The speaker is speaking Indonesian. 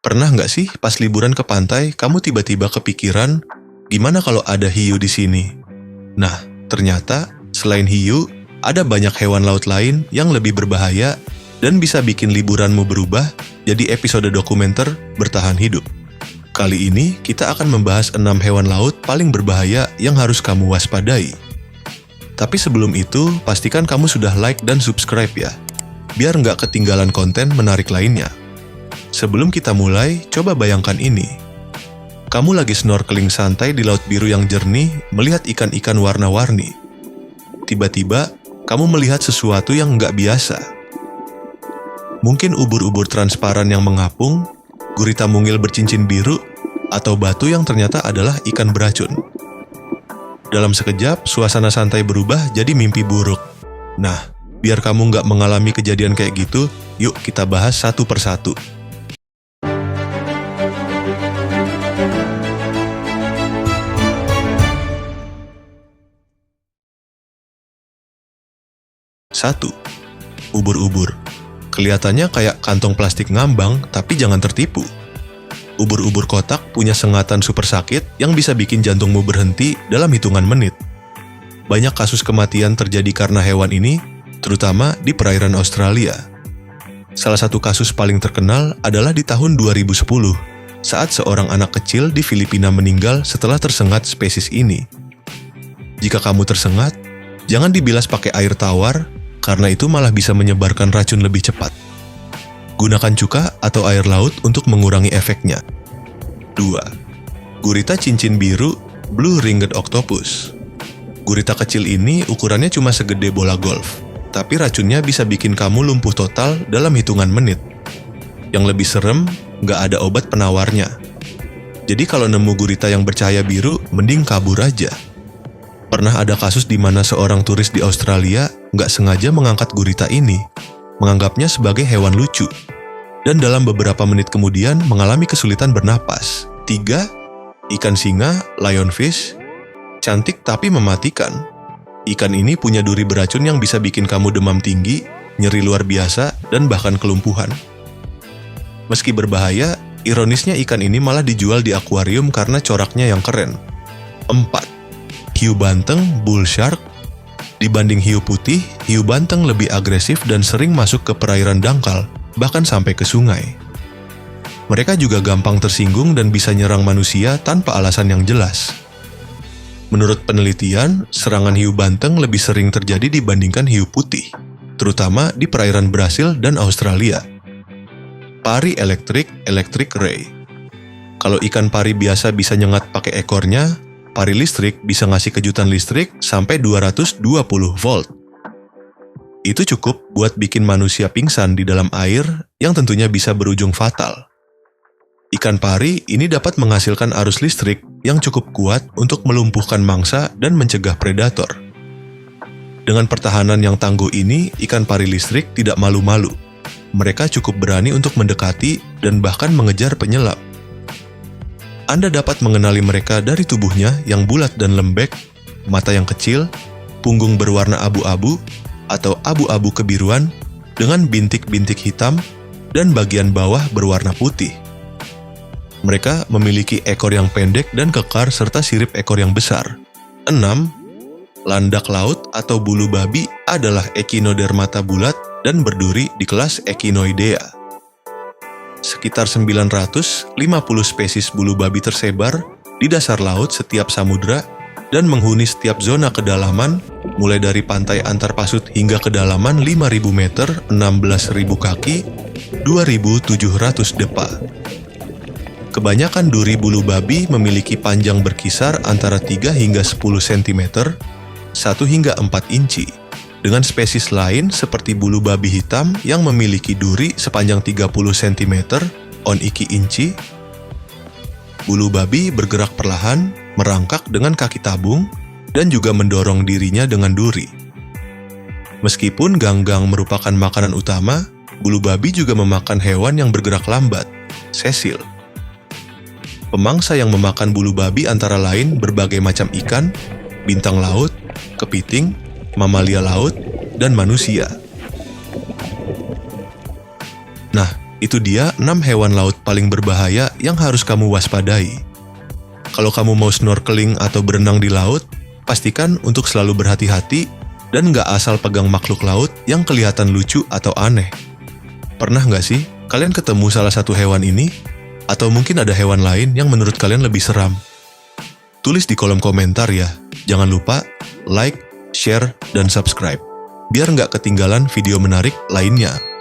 Pernah nggak sih pas liburan ke pantai, kamu tiba-tiba kepikiran, gimana kalau ada hiu di sini? Nah, ternyata selain hiu, ada banyak hewan laut lain yang lebih berbahaya dan bisa bikin liburanmu berubah jadi episode dokumenter bertahan hidup. Kali ini kita akan membahas 6 hewan laut paling berbahaya yang harus kamu waspadai. Tapi sebelum itu, pastikan kamu sudah like dan subscribe ya, biar nggak ketinggalan konten menarik lainnya. Sebelum kita mulai, coba bayangkan ini. Kamu lagi snorkeling santai di laut biru yang jernih, melihat ikan-ikan warna-warni. Tiba-tiba, kamu melihat sesuatu yang nggak biasa. Mungkin ubur-ubur transparan yang mengapung, gurita mungil bercincin biru, atau batu yang ternyata adalah ikan beracun. Dalam sekejap, suasana santai berubah jadi mimpi buruk. Nah, biar kamu nggak mengalami kejadian kayak gitu, yuk kita bahas satu persatu. Satu, ubur-ubur. Kelihatannya kayak kantong plastik ngambang, tapi jangan tertipu. Ubur-ubur kotak punya sengatan super sakit yang bisa bikin jantungmu berhenti dalam hitungan menit. Banyak kasus kematian terjadi karena hewan ini, terutama di perairan Australia. Salah satu kasus paling terkenal adalah di tahun 2010, saat seorang anak kecil di Filipina meninggal setelah tersengat spesies ini. Jika kamu tersengat, jangan dibilas pakai air tawar, karena itu malah bisa menyebarkan racun lebih cepat. Gunakan cuka atau air laut untuk mengurangi efeknya. 2. Gurita cincin biru, Blue Ringed Octopus. Gurita kecil ini ukurannya cuma segede bola golf, tapi racunnya bisa bikin kamu lumpuh total dalam hitungan menit. Yang lebih serem, nggak ada obat penawarnya. Jadi kalau nemu gurita yang bercahaya biru, mending kabur aja. Pernah ada kasus di mana seorang turis di Australia nggak sengaja mengangkat gurita ini, menganggapnya sebagai hewan lucu, dan dalam beberapa menit kemudian mengalami kesulitan bernapas. 3. Ikan singa, lionfish. Cantik tapi mematikan. Ikan ini punya duri beracun yang bisa bikin kamu demam tinggi, nyeri luar biasa, dan bahkan kelumpuhan. Meski berbahaya, ironisnya ikan ini malah dijual di akuarium karena coraknya yang keren. 4. Hiu banteng, bull shark. Dibanding hiu putih, hiu banteng lebih agresif dan sering masuk ke perairan dangkal, bahkan sampai ke sungai. Mereka juga gampang tersinggung dan bisa nyerang manusia tanpa alasan yang jelas. Menurut penelitian, serangan hiu banteng lebih sering terjadi dibandingkan hiu putih, terutama di perairan Brasil dan Australia. Pari elektrik, electric ray. Kalau ikan pari biasa bisa nyengat pakai ekornya, pari listrik bisa ngasih kejutan listrik sampai 220 volt. Itu cukup buat bikin manusia pingsan di dalam air yang tentunya bisa berujung fatal. Ikan pari ini dapat menghasilkan arus listrik yang cukup kuat untuk melumpuhkan mangsa dan mencegah predator. Dengan pertahanan yang tangguh ini, ikan pari listrik tidak malu-malu. Mereka cukup berani untuk mendekati dan bahkan mengejar penyelam. Anda dapat mengenali mereka dari tubuhnya yang bulat dan lembek, mata yang kecil, punggung berwarna abu-abu atau abu-abu kebiruan dengan bintik-bintik hitam dan bagian bawah berwarna putih. Mereka memiliki ekor yang pendek dan kekar serta sirip ekor yang besar. 6. Landak laut atau bulu babi adalah Echinodermata bulat dan berduri di kelas Echinoidea. Sekitar 950 spesies bulu babi tersebar di dasar laut setiap samudra dan menghuni setiap zona kedalaman, mulai dari pantai antar pasut hingga kedalaman 5.000 meter, 16.000 kaki, 2.700 depa. Kebanyakan duri bulu babi memiliki panjang berkisar antara 3 hingga 10 cm, 1 hingga 4 inci. Dengan spesies lain seperti bulu babi hitam yang memiliki duri sepanjang 30 cm, on iki inci. Bulu babi bergerak perlahan, merangkak dengan kaki tabung, dan juga mendorong dirinya dengan duri. Meskipun ganggang merupakan makanan utama, bulu babi juga memakan hewan yang bergerak lambat, sesil. Pemangsa yang memakan bulu babi antara lain berbagai macam ikan, bintang laut, kepiting, mamalia laut, dan manusia. Nah, Itu dia 6 hewan laut paling berbahaya yang harus kamu waspadai. Kalau kamu mau snorkeling atau berenang di laut, pastikan untuk selalu berhati-hati dan nggak asal pegang makhluk laut yang kelihatan lucu atau aneh. Pernah nggak sih kalian ketemu salah satu hewan ini? Atau mungkin ada hewan lain yang menurut kalian lebih seram? Tulis di kolom komentar ya. Jangan lupa like, share, dan subscribe, biar nggak ketinggalan video menarik lainnya.